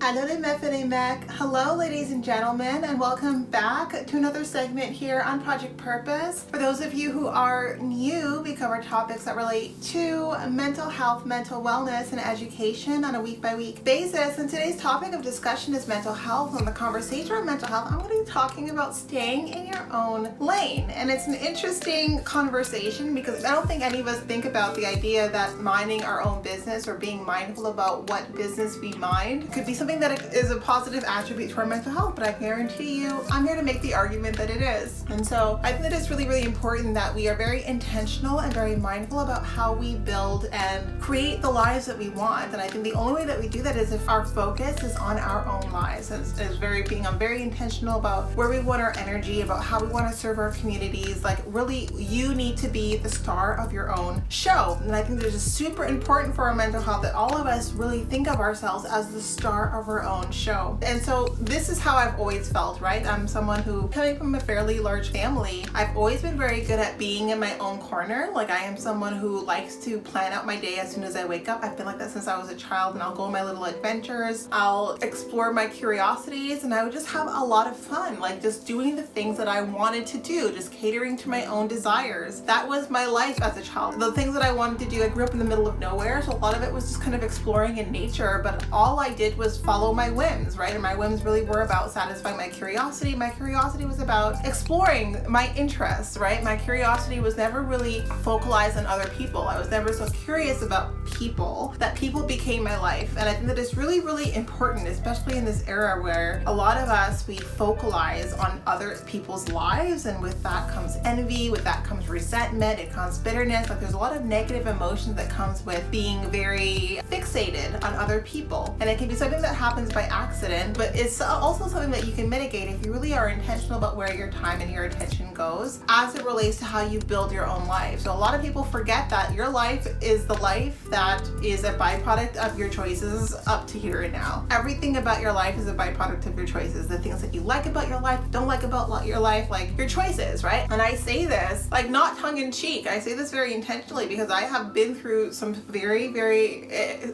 Hello les mecs et les mecs. Hello ladies and gentlemen, and welcome back to another segment here on Project Purpose. For those of you who are new, we cover topics that relate to mental health, mental wellness, and education on a week-by-week basis. And today's topic of discussion is mental health. On the conversation on mental health, I'm going to be talking about staying in your own lane. And it's an interesting conversation because I don't think any of us think about the idea that minding our own business or being mindful about what business we mind could be something that is a positive attribute to our mental health, but I guarantee you, I'm here to make the argument that it is. And so I think that it's really, really important that we are very intentional and very mindful about how we build and create the lives that we want. And I think the only way that we do that is if our focus is on our own lives. I'm very intentional about where we want our energy, about how we want to serve our communities. Like really, you need to be the star of your own show. And I think that it's just super important for our mental health that all of us really think of ourselves as the star of our own show. And so this is how I've always felt, right? I'm someone who, coming from a fairly large family, I've always been very good at being in my own corner. Like I am someone who likes to plan out my day as soon as I wake up. I've been like that since I was a child, and I'll go on my little adventures. I'll explore my curiosities, and I would just have a lot of fun, like just doing the things that I wanted to do, just catering to my own desires. That was my life as a child. The things that I wanted to do, I grew up in the middle of nowhere, so a lot of it was just kind of exploring in nature, but all I did was follow my whims, right? And my whims really were about satisfying my curiosity. My curiosity was about exploring my interests, right? My curiosity was never really focalized on other people. I was never so curious about people that people became my life. And I think that it's really, really important, especially in this era where a lot of us, we focalize on other people's lives, and with that comes envy, with that comes resentment, it comes bitterness. Like there's a lot of negative emotions that comes with being very fixated on other people. And it can be something that happens by accident, but it's also something that you can mitigate if you really are intentional about where your time and your attention goes as it relates to how you build your own life. So a lot of people forget that your life is the life that is a byproduct of your choices up to here and now. Everything about your life is a byproduct of your choices. The things that you like about your life, don't like about your life, like your choices, right? And I say this like not tongue in cheek. I say this very intentionally because I have been through some very, very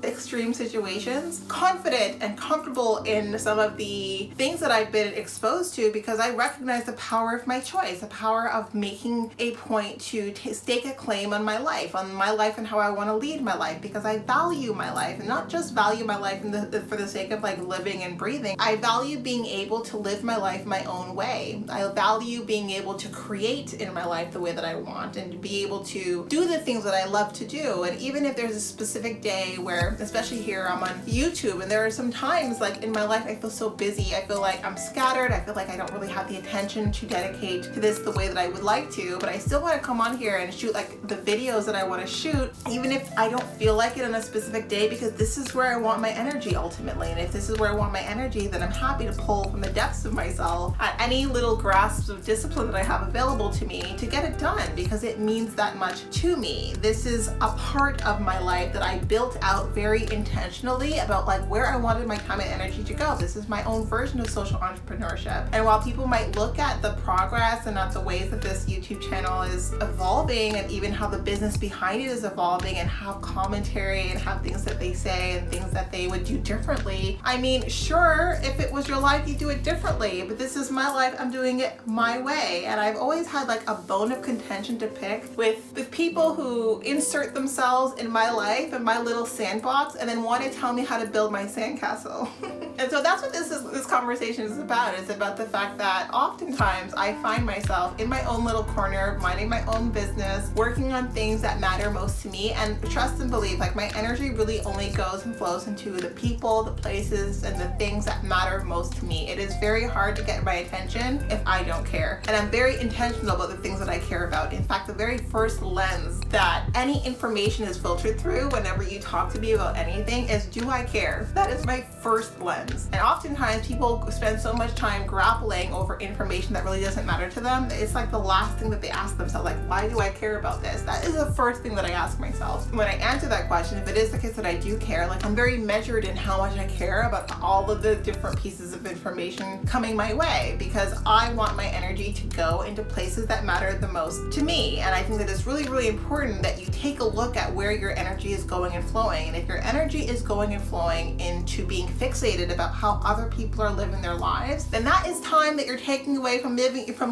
extreme situations, confident and comfortable in some of the things that I've been exposed to because I recognize the power of my choice, the power of making a point to stake a claim on my life and how I want to lead my life, because I value my life, and not just value my life for the sake of like living and breathing. I value being able to live my life my own way. I value being able to create in my life the way that I want and to be able to do the things that I love to do. And even if there's a specific day where, especially here, I'm on YouTube, and there are some times like in my life I feel so busy, I feel like I'm scattered, I feel like I don't really have the attention to dedicate to this the way that I would like to, but I still want to come on here and shoot like the videos that I want to shoot, even if I don't feel like it on a specific day, because this is where I want my energy ultimately. And if this is where I want my energy, then I'm happy to pull from the depths of myself at any little grasp of discipline that I have available to me to get it done, because it means that much to me. This is a part of my life that I built out very intentionally about like where I wanted my time and energy to go. This is my own version of social entrepreneurship. And while people might look at the progress and at the ways that this YouTube channel is evolving, and even how the business behind it is evolving, and have commentary and have things that they say and things that they would do differently, I mean, sure, if it was your life, you do it differently, but this is my life, I'm doing it my way. And I've always had like a bone of contention to pick with people who insert themselves in my life and my little sandbox and then want to tell me how to build my sandcastle. And so that's what this conversation is about. It's about the fact that oftentimes I find myself in my own little corner, minding my own business, working on things that matter most to me. And trust and believe, like my energy really only goes and flows into the people, the places, and the things that matter most to me. It is very hard to get my attention if I don't care. And I'm very intentional about the things that I care about. In fact, the very first lens that any information is filtered through whenever you talk to me about anything is, do I care? That is my first lens. And oftentimes people spend so much time grappling over information that really doesn't matter to them. It's like the last thing that they ask themselves, like, why do I care about this? That is the first thing that I ask myself. When I answer that question, if it is the case that I do care, like I'm very measured in how much I care about all of the different pieces of information coming my way, because I want my energy to go into places that matter the most to me. And I think that it's really, really important that you take a look at where your energy is going and flowing. And if your energy is going and flowing into being being fixated about how other people are living their lives, then that is time that you're taking away from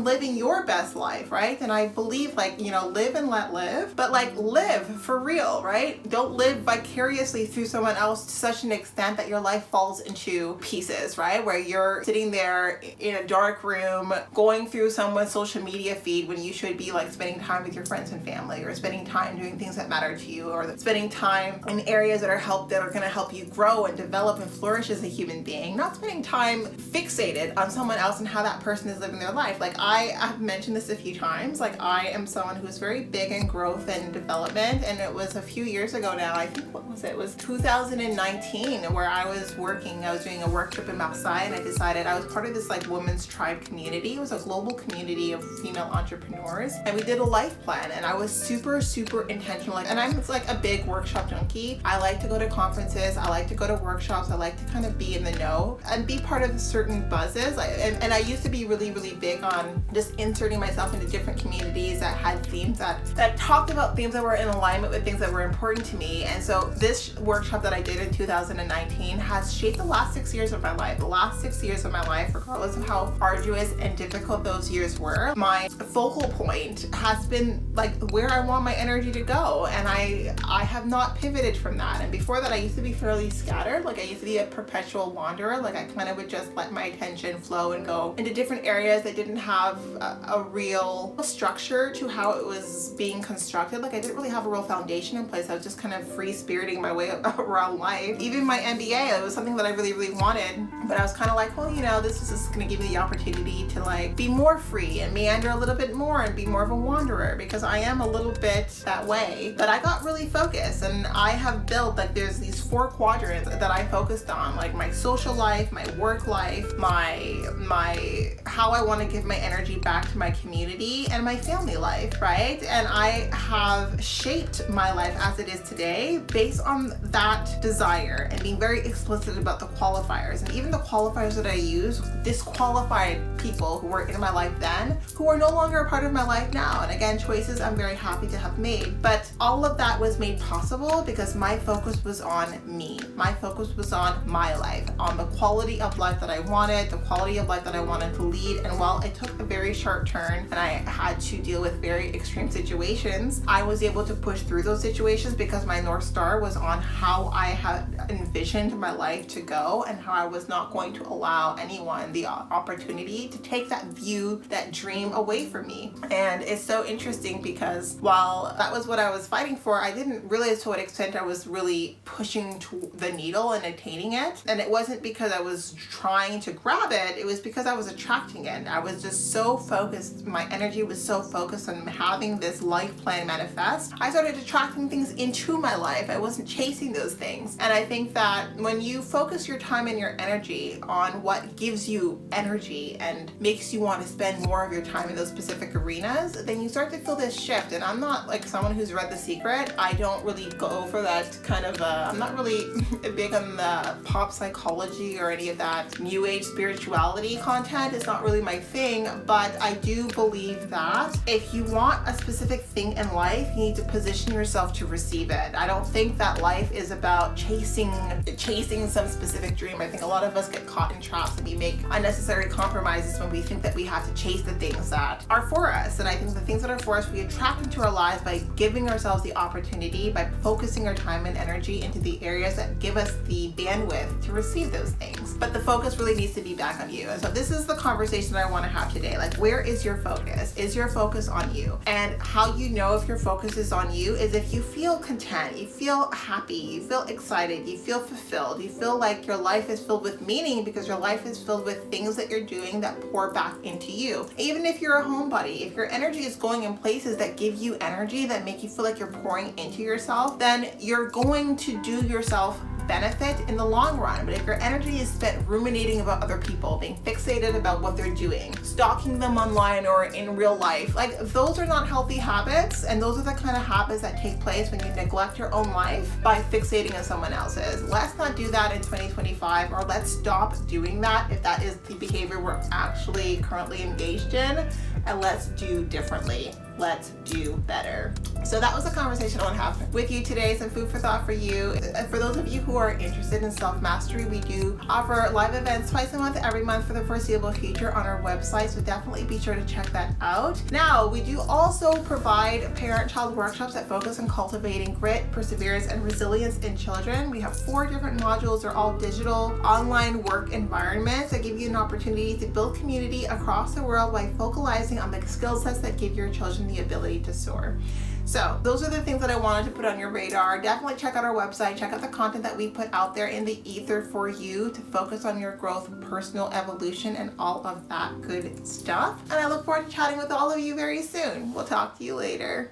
living your best life, right? And I believe, like, you know, live and let live, but like live for real, right? Don't live vicariously through someone else to such an extent that your life falls into pieces, right? Where you're sitting there in a dark room going through someone's social media feed when you should be like spending time with your friends and family, or spending time doing things that matter to you, or spending time in areas that are going to help you grow and develop and flourish as a human being, not spending time fixated on someone else and how that person is living their life. Like, I have mentioned this a few times, like I am someone who's very big in growth and development, and it was a few years ago now, I think, what was it? It was 2019, where I was doing a work trip in Marseille, and I decided I was part of this like women's tribe community. It was a global community of female entrepreneurs, and we did a life plan, and I was super intentional. Like, and I'm like a big workshop junkie. I like to go to conferences, I like to go to workshops, I like to kind of be in the know and be part of certain buzzes. And I used to be really big on just inserting myself into different communities that had themes that talked about themes that were in alignment with things that were important to me. And so this workshop that I did in 2019 has shaped the last 6 years of my life. The last 6 years of my life, regardless of how arduous and difficult those years were, my focal point has been like where I want my energy to go, and I have not pivoted from that. And before that, I used to be fairly scattered. Like, I used to be a perpetual wanderer. Like, I kind of would just let my attention flow and go into different areas that didn't have a real structure to how it was being constructed. Like, I didn't really have a real foundation in place. I was just kind of free spiriting my way around life. Even my MBA, it was something that I really wanted, but I was kind of like, well, you know, this is just going to give me the opportunity to like be more free and meander a little bit more and be more of a wanderer, because I am a little bit that way. But I got really focused, and I have built, like, there's these 4 quadrants that I focused on, like my social life, my work life, my how I want to give my energy back to my community, and my family life, right? And I have shaped my life as it is today based on that desire and being very explicit about the qualifiers. And even the qualifiers that I use disqualified people who were in my life then, who are no longer a part of my life now. And again, choices I'm very happy to have made. But all of that was made possible because my focus was on me. My focus was on my life, on the quality of life that I wanted, the quality of life that I wanted to lead. And while it took a very sharp turn and I had to deal with very extreme situations, I was able to push through those situations because my North Star was on how I had envisioned my life to go, and how I was not going to allow anyone the opportunity to take that view, that dream away from me. And it's so interesting because while that was what I was fighting for, I didn't realize to what extent I was really pushing to the needle and attaining it. And it wasn't because I was trying to grab it, it was because I was attracting it. I was just so focused, my energy was so focused on having this life plan manifest. I started attracting things into my life. I wasn't chasing those things. And I think that when you focus your time and your energy on what gives you energy and makes you want to spend more of your time in those specific arenas, then you start to feel this shift. And I'm not like someone who's read The Secret. I don't really go for that kind of I'm not really big on the pop psychology or any of that new age spirituality content. It's not really my thing, but I do believe that if you want a specific thing in life, you need to position yourself to receive it. I don't think that life is about chasing some specific dream. I think a lot of us get caught in traps and we make unnecessary compromises when we think that we have to chase the things that are for us. And I think the things that are for us, we attract into our lives by giving ourselves the opportunity, by focusing our time and energy into the areas that give us the bandwidth to receive those things. But the focus really needs to be back on you. And so this is the conversation that I want to have today. Like, where is your focus? Is your focus on you? And how you know if your focus is on you is if you feel content, you feel happy, you feel excited, you feel fulfilled, you feel like your life is filled with meaning because your life is filled with things that you're doing that pour back into you. Even if you're a homebody, if your energy is going in places that give you energy, that make you feel like you're pouring into yourself, then you're going to do yourself benefit in the long run. But if your energy is spent ruminating about other people, being fixated about what they're doing, stalking them online or in real life, like, those are not healthy habits. And those are the kind of habits that take place when you neglect your own life by fixating on someone else's. Let's not do that in 2025, or let's stop doing that if that is the behavior we're actually currently engaged in, and let's do differently. let's do better. So that was the conversation I want to have with you today. Some food for thought for you. For those of you who are interested in self-mastery, we do offer live events twice a month, every month for the foreseeable future on our website. So definitely be sure to check that out. Now, we do also provide parent-child workshops that focus on cultivating grit, perseverance, and resilience in children. We have 4 different modules. They're all digital online work environments that give you an opportunity to build community across the world by focalizing on the skill sets that give your children the ability to soar. So those are the things that I wanted to put on your radar. Definitely check out our website, check out the content that we put out there in the ether for you to focus on your growth, personal evolution, and all of that good stuff. And I look forward to chatting with all of you very soon. We'll talk to you later.